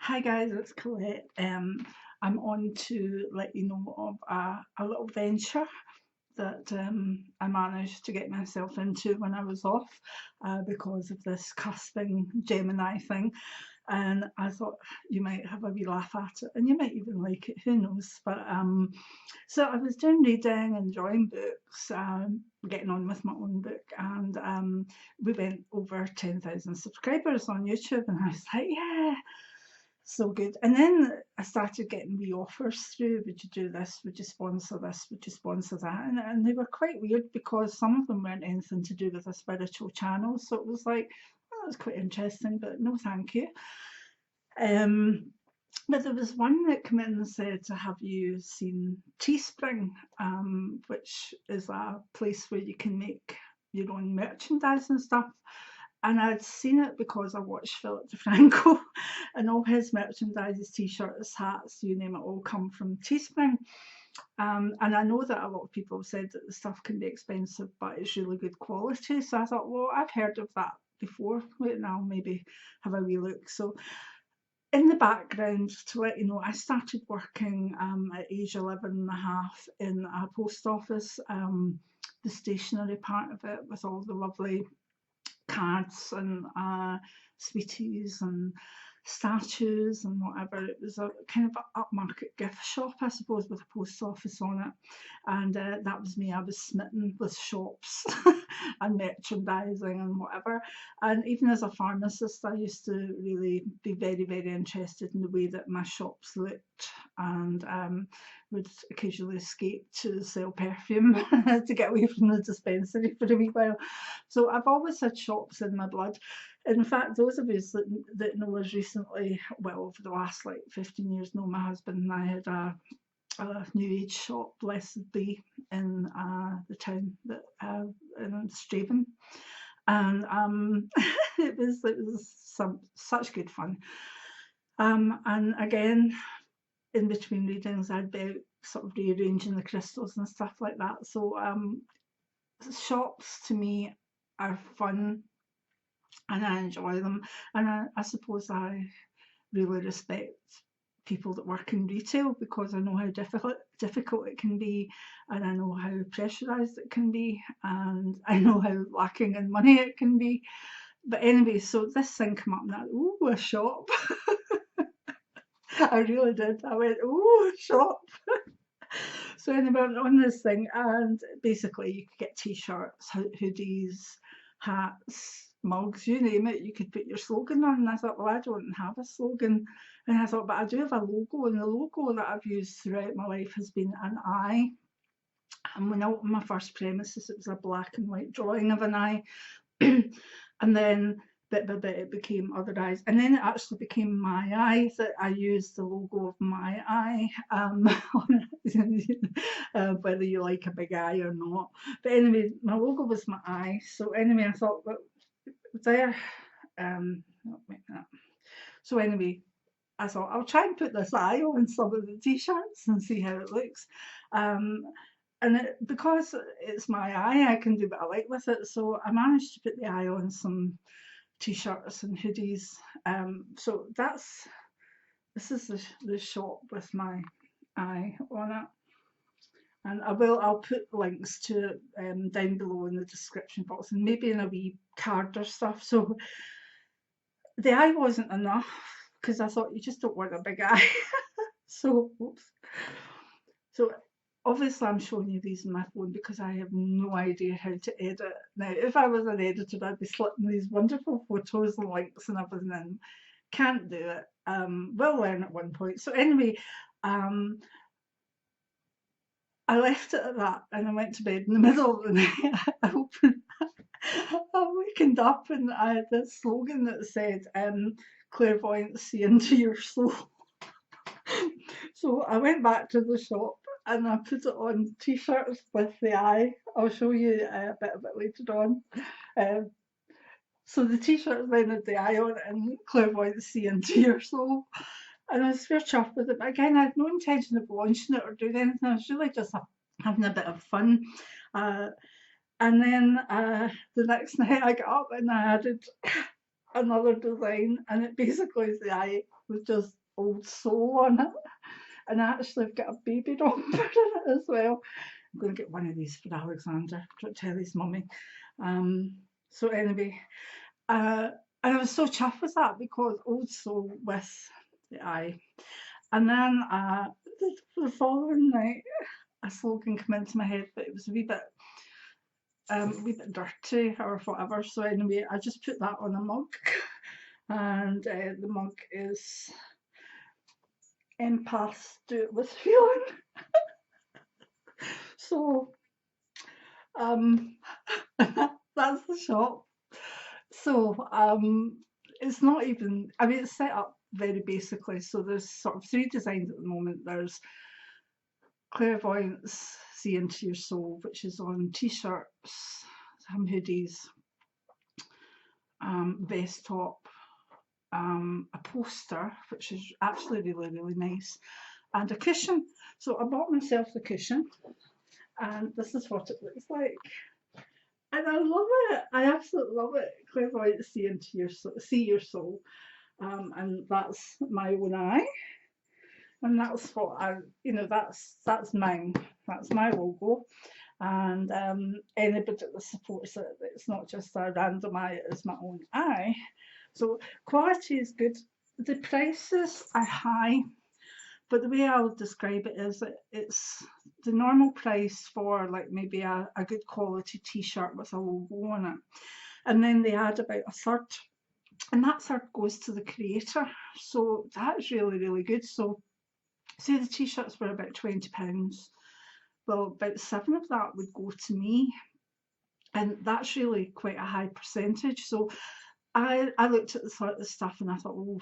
Hi guys, it's Colette. I'm on to let you know of a little venture that I managed to get myself into when I was off because of this cusping Gemini thing. And I thought you might have a wee laugh at it and you might even like it, who knows. But so I was doing reading, enjoying books, getting on with my own book, and we went over 10,000 subscribers on YouTube, and I was like, yeah, so good. And then I started getting wee offers through. Would you do this? Would you sponsor this? Would you sponsor that? And they were quite weird because some of them weren't anything to do with a spiritual channel. So it was like, oh, that was quite interesting, but no, thank you. Um, but there was one that came in and said, have you seen Teespring, which is a place where you can make your own merchandise and stuff. And I'd seen it because I watched Philip DeFranco, and all his merchandise, his t-shirts, hats, you name it, all come from Teespring. And I know that a lot of people have said that the stuff can be expensive, but it's really good quality. So I thought, well, I've heard of that before. Wait, now maybe have a wee look. So in the background, to let you know, I started working at age 11 and a half in a post office, the stationery part of it, with all the lovely cards and sweeties and statues and whatever. It was a kind of an upmarket gift shop, I suppose, with a post office on it. And that was me. I was smitten with shops and merchandising and whatever. And even as a pharmacist, I used to really be very, very interested in the way that my shops looked, and would occasionally escape to sell perfume to get away from the dispensary for a wee while. So I've always had shops in my blood. In fact, those of us that know us recently, well, over the last like 15 years, know my husband and I had a new age shop, blessed be, in the town that in Straven, and it was such good fun. And again, in between readings, I'd be sort of rearranging the crystals and stuff like that. So shops to me are fun and I enjoy them. And I suppose I really respect people that work in retail because I know how difficult it can be, and I know how pressurized it can be, and I know how lacking in money it can be. But anyway, so this thing came up and I, ooh, a shop. I really did. I went, ooh, a shop. So anyway, I went on this thing, and basically you could get t-shirts, hoodies, hats, mugs, you name it. You could put your slogan on. And I thought, well, I don't have a slogan. And I thought, but I do have a logo, and the logo that I've used throughout my life has been an eye. And when I opened my first premises, it was a black and white drawing of an eye. And then bit by bit it became other eyes, and then it actually became my eye, that I used the logo of my eye on it, whether you like a big eye or not. But anyway, my logo was my eye. So anyway, I thought, well, there, so anyway, I thought I'll try and put this eye on some of the t-shirts and see how it looks. And because it's my eye, I can do what I like with it. So I managed to put the eye on some t-shirts and hoodies. So this is the shop with my eye on it. And I'll put links to it down below in the description box, and maybe in a wee card or stuff. So the eye wasn't enough because I thought you just don't want a big eye. So oops. So obviously I'm showing you these on my phone because I have no idea how to edit. Now, if I was an editor, I'd be slipping these wonderful photos and links and everything in. Can't do it. Will learn at one point. So anyway, I left it at that and I went to bed in the middle of the night. I wakened up and I had this slogan that said, clairvoyant, see into your soul. So I went back to the shop and I put it on t-shirts with the eye. I'll show you a bit of it later on. So the t-shirts then had the eye on it and clairvoyant, see into your soul. And I was fair chuffed with it. But again, I had no intention of launching it or doing anything. I was really just having a bit of fun. And then the next night I got up and I added another design, and it basically is the eye with just Old Soul on it. And actually, I've got a baby romper in it as well. I'm going to get one of these for Alexander to tell his mummy. So anyway, uh, and I was so chuffed with that because Old Soul with the eye. And then the following night, a slogan came into my head, but it was a wee bit dirty or whatever. So anyway, I just put that on a mug, and the mug is Empaths Do It With Feeling. So that's the shop. So it's not even, I mean, it's set up very basically. So there's sort of three designs at the moment. There's Clairvoyance, See Into Your Soul, which is on t-shirts, some hoodies, vest top, a poster, which is actually really, really nice, and a cushion. So I bought myself the cushion, and this is what it looks like. And I love it. I absolutely love it. Clairvoyant, see into your soul, see your soul, and that's my own eye, and that's what I, that's mine. That's my logo, and anybody that supports it, it's not just a random eye; it is my own eye. So quality is good. The prices are high, but the way I would describe it is that it's the normal price for like maybe a good quality t-shirt with a logo on it. And then they add about a third, and that third goes to the creator. So that's really, really good. So say the t-shirts were about £20. Well, about 7 of that would go to me. And that's really quite a high percentage. So I looked at the sort of stuff and I thought, oh,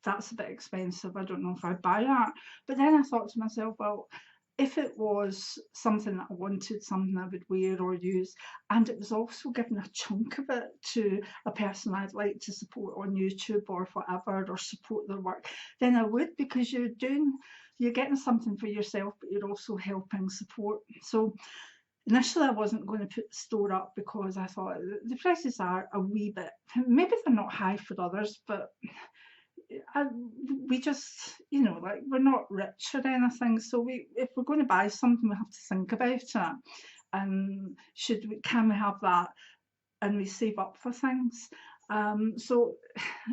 that's a bit expensive. I don't know if I'd buy that. But then I thought to myself, well, if it was something that I wanted, something I would wear or use, and it was also giving a chunk of it to a person I'd like to support on YouTube or whatever, or support their work, then I would, because you're getting something for yourself, but you're also helping support. So initially I wasn't going to put the store up because I thought the prices are a wee bit, maybe they're not high for others, but we just, like, we're not rich or anything, so if we're going to buy something, we have to think about it, and can we have that, and we save up for things. So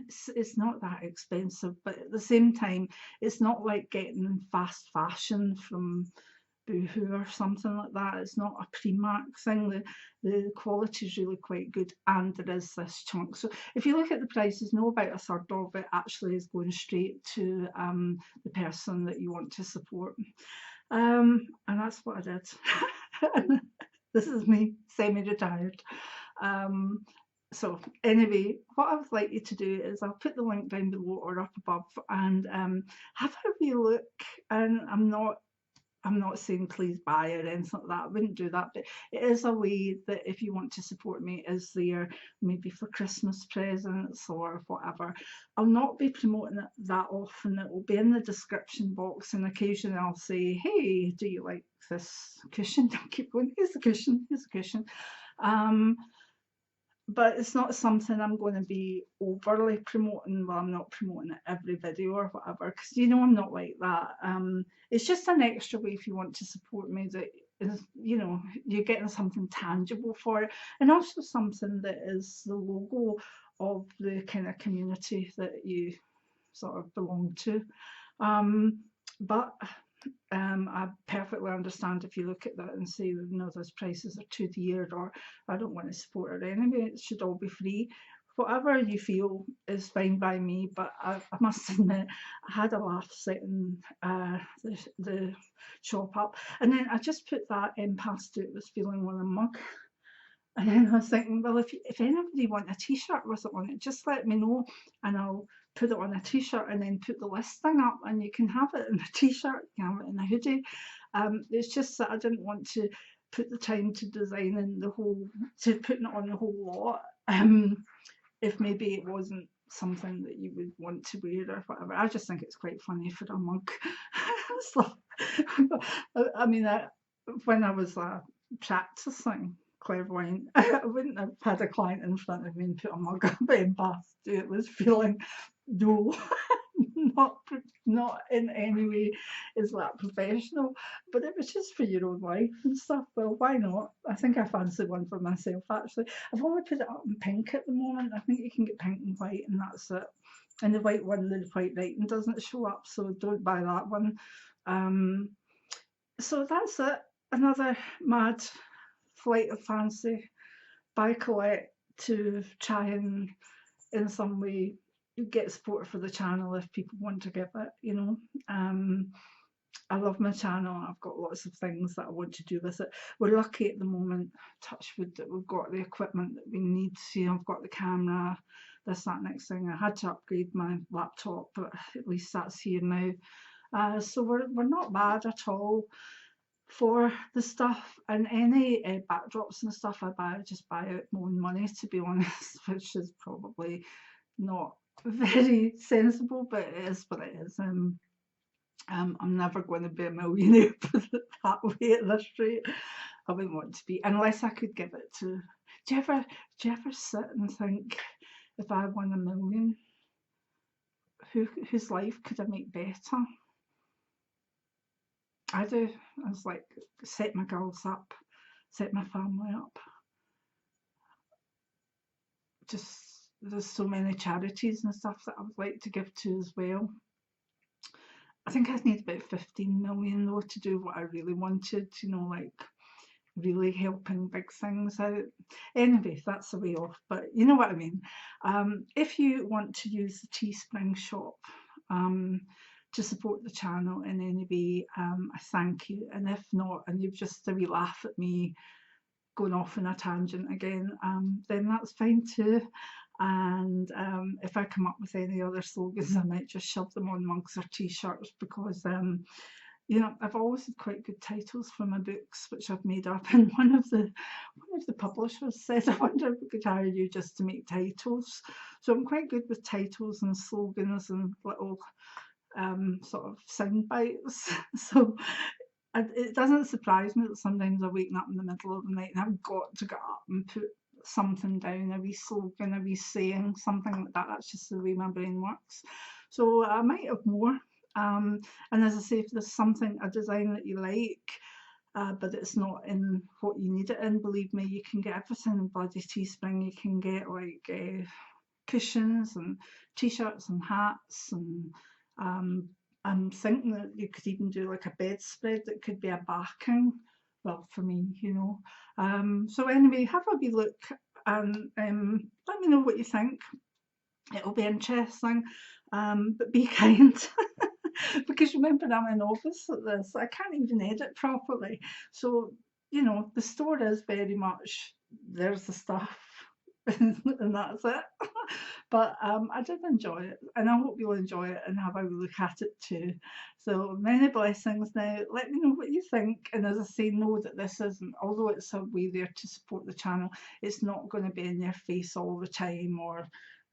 it's not that expensive, but at the same time, it's not like getting fast fashion from Boohoo or something like that. It's not a Primark thing. The quality is really quite good, and there is this chunk. So if you look at the prices, know about a third of it actually is going straight to the person that you want to support. And that's what I did. This is me, semi-retired. So anyway, what I would like you to do is I'll put the link down below or up above, and have a wee look. And I'm not saying please buy it or anything like that. I wouldn't do that, but it is a way that if you want to support me, is there maybe for Christmas presents or whatever. I'll not be promoting it that often. It will be in the description box, and occasionally I'll say, hey, do you like this cushion? I'll keep going, here's the cushion, here's the cushion. But it's not something I'm going to be overly promoting. Well, I'm not promoting it every video or whatever, because I'm not like that. It's just an extra way if you want to support me, that is, you're getting something tangible for it, and also something that is the logo of the kind of community that you sort of belong to. But I perfectly understand if you look at that and say, those prices are too dear, or I don't want to support it anyway. It should all be free. Whatever you feel is fine by me, but I must admit, I had a laugh setting the shop up, and then I just put that Empaths Do It With Feeling on a mug. And then I was thinking, well, if anybody want a t-shirt with it on it, just let me know, and I'll put it on a t-shirt and then put the listing up, and you can have it in a t-shirt, you can have it in a hoodie. It's just that I didn't want to put the time to designing to putting it on the whole lot, if maybe it wasn't something that you would want to wear or whatever. I just think it's quite funny for a mug. So, I mean, when I was practicing Clairvoyant. I wouldn't have had a client in front of me and put a mug up in bath. It was feeling, no, not in any way is that professional, but it was just for your own life and stuff. Well, why not? I think I fancy one for myself actually. I've only put it up in pink at the moment. I think you can get pink and white, and that's it. And the white one, the white writing doesn't show up, so don't buy that one. So that's it. Another mad flight of fancy by Colette to try and in some way get support for the channel if people want to give it, you know. I love my channel. I've got lots of things that I want to do with it. We're lucky at the moment, touch wood, that we've got the equipment that we need. You know, I've got the camera, this, that, next thing. I had to upgrade my laptop, but at least that's here now. So we're not bad at all for the stuff, and any backdrops and stuff I buy, I just buy out my own money, to be honest, which is probably not very sensible, but it is what it is. I'm never going to be a millionaire, put it that way, at this rate. I wouldn't want to be, unless I could give it to. Do you ever sit and think, if I won $1 million, whose life could I make better? I do. I was like, set my girls up, set my family up. Just, there's so many charities and stuff that I would like to give to as well. I think I'd need about 15 million though to do what I really wanted, you know, like really helping big things out. Anyway, that's a way off, but you know what I mean. If you want to use the Teespring shop, to support the channel in any way, I thank you. And if not, and you've just a wee laugh at me going off on a tangent again, then that's fine too. And if I come up with any other slogans, I might just shove them on mugs or t-shirts, because you know, I've always had quite good titles for my books, which I've made up. And one of the publishers said, I wonder if we could hire you just to make titles. So I'm quite good with titles and slogans and little sort of sound bites. So it doesn't surprise me that sometimes I'm waking up in the middle of the night and I've got to get up and put something down, a wee slogan, a wee saying, something like that. That's just the way my brain works. So I might have more. And as I say, if there's something, a design that you like, but it's not in what you need it in, believe me, you can get everything in bloody Teespring. You can get like cushions and t-shirts and hats, and I'm thinking that you could even do like a bedspread that could be a backing, well, for me, you know. So anyway, have a wee look and let me know what you think. It'll be interesting, but be kind. Because remember, I'm a novice at this. I can't even edit properly. So, you know, the store is very much, there's the stuff and that's it. But I did enjoy it, and I hope you'll enjoy it and have a look at it too. So many blessings. Now, let me know what you think. And as I say, know that this isn't, although it's a way there to support the channel, it's not going to be in your face all the time, or,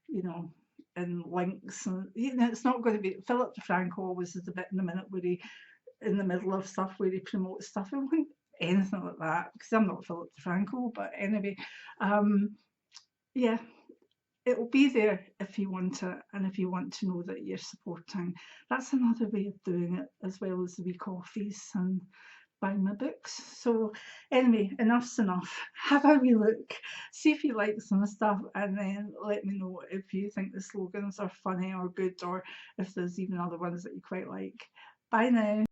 you know, in links, and you know, it's not going to be. Philip DeFranco always is a bit in the minute where he, in the middle of stuff where he promotes stuff. It won't anything like that, because I'm not Philip DeFranco. But anyway, yeah, it'll be there if you want it, and if you want to know that you're supporting. That's another way of doing it, as well as the wee coffees and buying my books. So anyway, enough's enough. Have a wee look, see if you like some stuff, and then let me know if you think the slogans are funny or good, or if there's even other ones that you quite like. Bye now.